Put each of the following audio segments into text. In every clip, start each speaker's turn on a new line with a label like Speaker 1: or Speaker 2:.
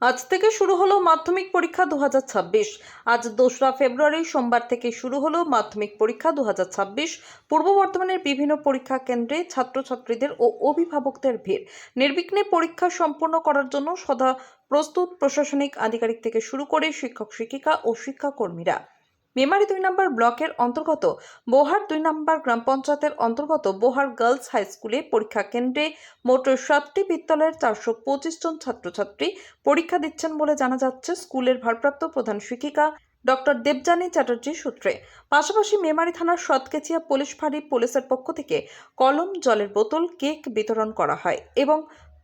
Speaker 1: আজ থেকে শুরু হলো মাধ্যমিক পরীক্ষা 2026। আজ 2রা ফেব্রুয়ারি সোমবার থেকে শুরু হলো মাধ্যমিক পরীক্ষা 2026। পূর্ব বর্ধমানের বিভিন্ন পরীক্ষা কেন্দ্রে ছাত্রছাত্রীদের ও অভিভাবকদের ভিড়। নির্বিঘ্নে পরীক্ষা সম্পন্ন করার জন্য সদা প্রস্তুত প্রশাসনিক আধিকারিক থেকে শুরু করে শিক্ষক শিক্ষিকা ও শিক্ষাকর্মীরা। মেমারি 2 নম্বর ব্লকের অন্তর্গত বোহার 2 নম্বর গ্রাম পঞ্চায়েতের অন্তর্গত বোহার গার্লস হাই স্কুলে পরীক্ষা কেন্দ্রে মোট 7টি বিদ্যালয়ের 425 জন ছাত্রছাত্রী পরীক্ষা দিচ্ছেন বলে জানা যাচ্ছে স্কুলের ভারপ্রাপ্ত প্রধান শিক্ষিকা ডক্টর দেবযানী চ্যাটার্জি সূত্রে। পাশাপাশি মেমারি থানার সৎকেচিয়া পুলিশ ফাঁড়ি পুলিশের পক্ষ থেকে কলম, জলের বোতল, কেক বিতরণ করা হয় এবং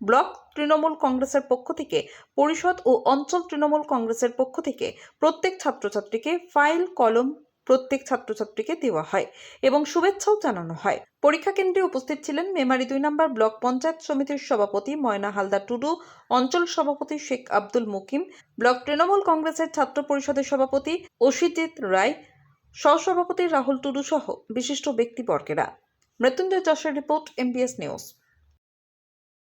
Speaker 1: ব্লক তৃণমূল কংগ্রেসের পক্ষ থেকে পরিষদ ও অঞ্চল তৃণমূল কংগ্রেসের পক্ষ থেকে প্রত্যেক ছাত্রছাত্রীকে ফাইল, কলম প্রত্যেক ছাত্রছাত্রীকে দেওয়া হয় এবং শুভেচ্ছাও জানানো হয়। পরীক্ষা কেন্দ্রে উপস্থিত ছিলেন মেমারি 2 নম্বর ব্লক পঞ্চায়েত সমিতির সভাপতি ময়না হালদার টুডু, অঞ্চল সভাপতি শেখ আব্দুল মুকিম, ব্লক তৃণমূল কংগ্রেসের ছাত্র পরিষদের সভাপতি অসিজিৎ রায়, সহসভাপতি রাহুল টুডু সহ বিশিষ্ট ব্যক্তিবর্গেরা। মৃত্যুঞ্জয় যশের রিপোর্ট, MBS নিউজ।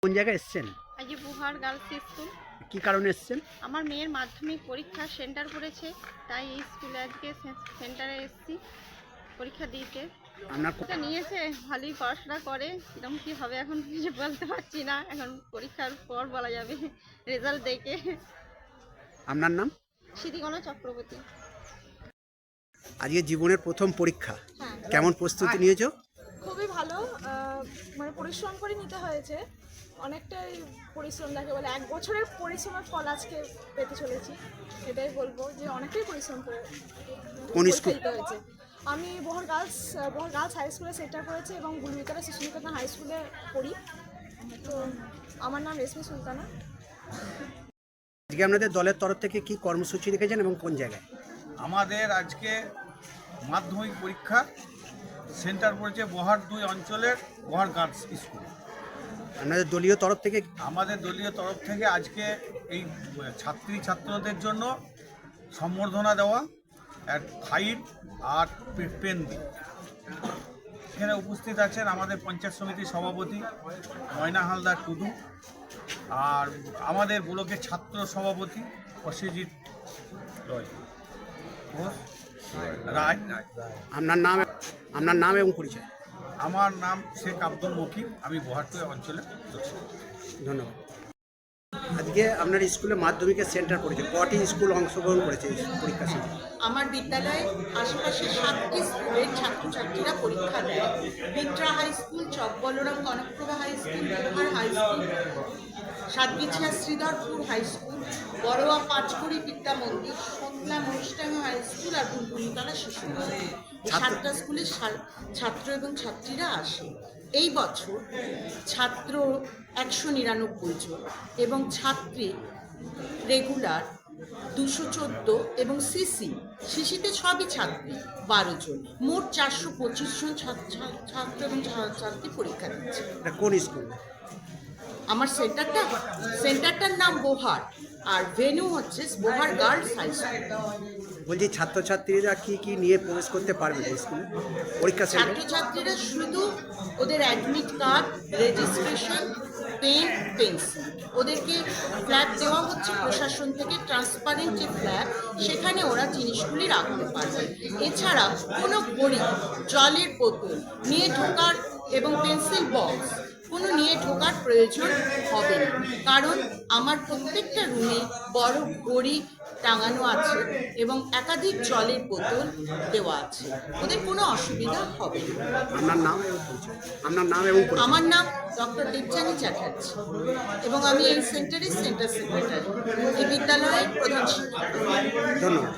Speaker 2: কোন জায়গায় এসেছেন?
Speaker 3: আজ বুহার গার্লস স্কুল।
Speaker 2: কি কারণে এসেছেন?
Speaker 3: আমার মেয়ের মাধ্যমিক পরীক্ষা সেন্টার পড়েছে, তাই এই স্কুলে আজকে সেন্টারে এসেছি পরীক্ষা দিতে।
Speaker 2: আপনার
Speaker 3: ওটা নিয়েছে, ভালোই পড়াশোনা করে, কিরকম কী হবে এখন কিছু বলতে পারছি না, এখন পরীক্ষার পর বলা যাবে রেজাল্ট দেখে।
Speaker 2: আপনার নাম?
Speaker 3: স্মৃতিকণা চক্রবর্তী।
Speaker 2: আজকে জীবনের প্রথম পরীক্ষা,
Speaker 3: হ্যাঁ,
Speaker 2: কেমন প্রস্তুতি নিয়েছো?
Speaker 4: খুবই ভালো। মানে পরিশ্রম করে নিতে হয়েছে, অনেকটাই পরিশ্রম যাকে বলে 1 বছরের পরিশ্রমের ফল আজকে পেতে চলেছি। এটাই বলবো যে অনেকটাই পরিশ্রম করে
Speaker 2: কোন
Speaker 4: পরীক্ষা
Speaker 2: স্কুল?
Speaker 4: দিতে হয়েছে। আমি বোহার গার্লস হাই স্কুলে সেন্টার করেছি এবং গুলবিতলা শিশু নিকেতন হাই স্কুলে পড়ি। তো আমার নাম রেশমি সুলতানা।
Speaker 2: আজকে আপনাদের দলের তরফ থেকে কি কর্মসূচি রেখেছেন এবং কোন জায়গায়?
Speaker 5: আমাদের আজকে মাধ্যমিক পরীক্ষা সেন্টার পড়েছে বোহার 2 অঞ্চলের বোহার গার্লস স্কুল।
Speaker 2: আপনাদের দলীয় তরফ থেকে
Speaker 5: আমাদের দলীয় তরফ থেকে আজকে এই ছাত্রদের জন্য সম্বর্ধনা দেওয়া, এক ফাইল আর পেন দিই। এখানে উপস্থিত আছেন আমাদের পঞ্চায়েত সমিতির সভাপতি ময়না হালদার টুডু, আর আমাদের ব্লকের ছাত্র সভাপতি অসিজিৎ রায়।
Speaker 2: আপনার নাম এবং পরিচয়?
Speaker 5: আমার নাম শেখ আব্দুল মুকিম, আমি বোহার 2 অঞ্চলে।
Speaker 2: ধন্যবাদ। আজকে আপনার স্কুলে মাধ্যমিকের সেন্টার পড়েছে, কটি স্কুল অংশগ্রহণ করেছে এই পরীক্ষা সেন্টারে?
Speaker 6: আমার বিদ্যালয়ে আশেপাশে 7টি স্কুলের ছাত্রছাত্রীরা পরীক্ষা দেয়। Bitra high school, Chak Balaram Kanakprabha high school, Bohar high school, Satgachhia Sridharpur high school, Baroa Panchkuri Vidya Mandir, Satla Manushtanga high school আর বুলবুলিতলা শিশু নিকেতন। এই 7টা স্কুলের ছাত্র এবং ছাত্রীরা আসে। এই বছর ছাত্র 199 জন এবং ছাত্রী রেগুলার 214 এবং সিসিতে সবই ছাত্রী 12 জন। মোট 425 জন ছাত্র এবং ছাত্রী পরীক্ষা দিচ্ছে।
Speaker 2: এটা কোন স্কুল?
Speaker 6: আমার সেন্টারটার নাম বোহার, আর ভেন্যু হচ্ছে বোহার গার্লস হাই স্কুল।
Speaker 2: বলছি ছাত্রছাত্রীরা কি কি নিয়ে প্রবেশ করতে পারবে এই স্কুলে পরীক্ষা সেন্টারে?
Speaker 6: ছাত্রছাত্রীরা শুধু ওদের admit card, registration, pen, pencil, ওদেরকে ফ্ল্যাগ দেওয়া হচ্ছে প্রশাসন থেকে, ট্রান্সপারেন্ট যে ফ্ল্যাগ, সেখানে ওরা জিনিসগুলি রাখতে পারবে। এছাড়া কোনো ঘড়ি, জলের বোতল নিয়ে ঢোকার এবং পেন্সিল বক্স কোনো নিয়ে ঢোকার প্রয়োজন হবে না, কারণ আমার প্রত্যেকটা রুমে বড় ঘড়ি টাঙানো আছে এবং একাধিক জলের বোতল দেওয়া আছে, ওদের কোনো অসুবিধা হবে না।
Speaker 2: আপনার নাম এবং পরিচয়? আপনার নাম এবং পরিচয়?
Speaker 6: আমার নাম ডক্টর দেবযানী চ্যাটার্জি এবং আমি এই সেন্টারের সেন্টার সেক্রেটারি, এই বিদ্যালয়ের প্রধান শিক্ষক।
Speaker 2: ধন্যবাদ।